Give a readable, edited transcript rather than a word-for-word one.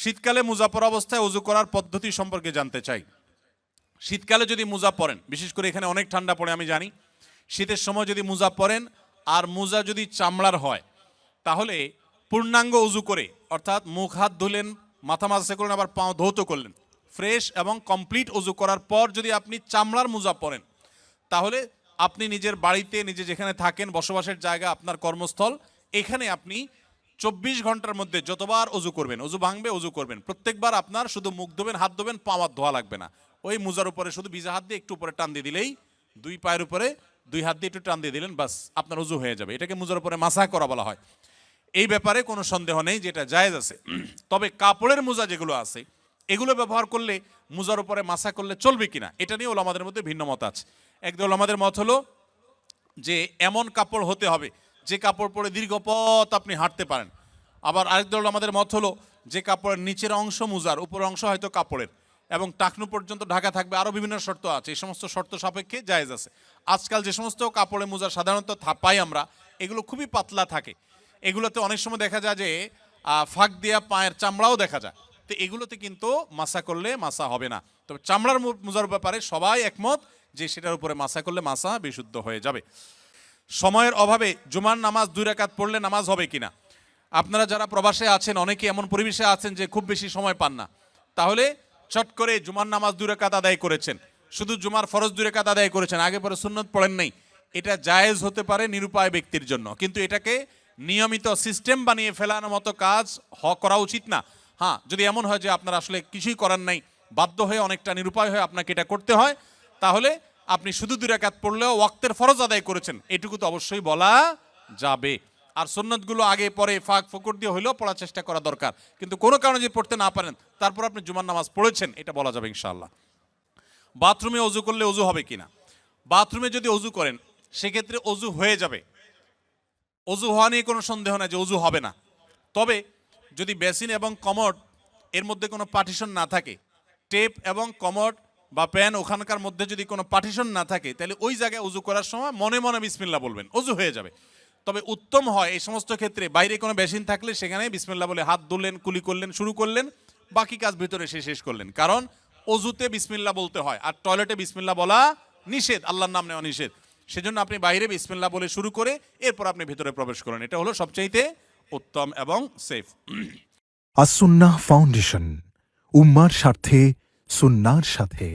শীতকালে মোজা পরা অবস্থায় ওযু করার পদ্ধতি সম্পর্কে জানতে চাই। শীতকালে যদি মোজা পরেন, বিশেষ করে এখানে অনেক ঠান্ডা পড়ে আমি জানি, শীতের সময় যদি মোজা পরেন আর মোজা যদি চামড়ার হয়, তাহলে পূর্ণাঙ্গ ওযু করে, অর্থাৎ মুখ হাত ধুলেন, মাথা মাসে করলেন, আবার পাও ধৌত করলেন, ফ্রেশ এবং কমপ্লিট ওযু করার পর যদি আপনি চামড়ার মোজা পরেন, তাহলে আপনি নিজের বাড়িতে, নিজে যেখানে থাকেন, বসবাসের জায়গা, আপনার কর্মস্থল, এখানে আপনি 24 ঘন্টার মধ্যে যতবার ওযু করবেন, ওযু ভাঙবে, ওযু করবেন, প্রত্যেকবার আপনার শুধু মুখ ধোবেন, হাত ধোবেন, পা হাত ধোয়া লাগবে না। ওই মোজার উপরে শুধু ভিজা হাত দিয়ে একটু উপরে টান দিয়ে দিলেই, দুই পায়ের উপরে দুই হাত দিয়ে একটু টান দিয়ে দিলেন, বাস আপনার ওযু হয়ে যাবে। এটাকে মোজার উপরে মাসাহ করা বলা হয়। এই ব্যাপারে কোনো সন্দেহ নেই যে এটা জায়েজ আছে। তবে কাপড়ের মোজা যেগুলো আছে, এগুলো ব্যবহার করলে মোজার উপরে মাসাহ করলে চলবে কিনা, এটা নিয়ে ওলামাদের মধ্যে ভিন্ন মত আছে। একদল ওলামাদের মত হলো যে এমন কাপড় হতে হবে যে কাপড় পরে দীর্ঘ পথ আপনি হাঁটতে পারেন। আবার আরেক দল আমাদের মত হলো যে কাপড়ের নিচের অংশ মোজার, উপরের অংশ হয়তো কাপড়ের, এবং টাকনু পর্যন্ত ঢাকা থাকবে। আরও বিভিন্ন শর্ত আছে, এই সমস্ত শর্ত সাপেক্ষে জায়েজ আছে। আজকাল যে সমস্ত কাপড়ের মোজা সাধারণত পাই আমরা, এগুলো খুবই পাতলা থাকে। এগুলোতে অনেক সময় দেখা যায় যে ফাঁক দিয়া পায়ের চামড়াও দেখা যায়। তো এগুলোতে কিন্তু মাসা করলে মাসা হবে না। তবে চামড়ার মোজার ব্যাপারে সবাই একমত যে সেটার উপরে মাসা করলে মাসা বিশুদ্ধ হয়ে যাবে। সময়ের অভাবে জুমার নামাজ 2 রাকাত পড়লে নামাজ হবে কিনা? আপনারা যারা প্রবাসে আছেন, অনেকে এমন পরিবেশে আছেন যে খুব বেশি সময় পান না, তাহলে চট করে জুমার নামাজ 2 রাকাত আদায় করেছেন, শুধু জুমার ফরজ 2 রাকাত আদায় করেছেন, আগে পরে সুন্নত পড়েন নাই, এটা জায়েজ হতে পারে নিরুপায় ব্যক্তির জন্য, কিন্তু এটাকে নিয়মিত সিস্টেম বানিয়ে ফেলানোর মতো কাজ করা উচিত না। হ্যাঁ, যদি এমন হয় যে আপনার আসলে কিছুই করার নাই, বাধ্য হয়ে অনেকটা নিরুপায় হয়ে আপনাকে এটা করতে হয়, তাহলে আপনি শুধু 2 রাকাত পড়লেও ওয়াক্তের ফরজ আদায় করেছেন, এটুকু তো অবশ্যই বলা যাবে। আর সুন্নতগুলো আগে পরে ফাঁক ফোকর দিয়ে হইলেও পড়ার চেষ্টা করা দরকার, কিন্তু কোনো কারণে যদি পড়তে না পারেন তারপর আপনি জুমার নামাজ পড়েছেন, এটা বলা যাবে ইনশাআল্লাহ। বাথরুমে ওযু করলে ওযু হবে কিনা? বাথরুমে যদি ওযু করেন সেক্ষেত্রে ওযু হয়ে যাবে, ওযু হওয়া নিয়ে কোনো সন্দেহ নাই যে ওযু হবে না। তবে যদি বেসিন এবং কমোড এর মধ্যে কোনো পার্টিশন না থাকে, টেপ এবং কমোড বা প্যান ওখানকার মধ্যে যদি কোনো পার্টিশন না থাকে, তাহলে ওই জায়গায় ওযু করার সময় মনে মনে বিসমিল্লাহ বলবেন, ওযু হয়ে যাবে। তবে উত্তম হয় এই সমস্ত ক্ষেত্রে বাইরে কোনো বেসিন থাকলে সেখানে বিসমিল্লাহ বলে হাত ধুলেন, কুলি করলেন, শুরু করলেন, বাকি কাজ ভিতরে শেষ করলেন। কারণ ওযুতে বিসমিল্লাহ বলতে হয়, আর টয়লেটে বিসমিল্লাহ বলা নিষেধ, আল্লাহর নাম নেওয়া নিষেধ। সেজন্য আপনি বাইরে বিসমিল্লাহ বলে শুরু করে এরপর আপনি ভিতরে প্রবেশ করেন, এটা হলো সবচাইতে উত্তম এবং সেফ। আস-সুন্নাহ ফাউন্ডেশন, উম্মার স্বার্থে সুন্নাহর সাথে।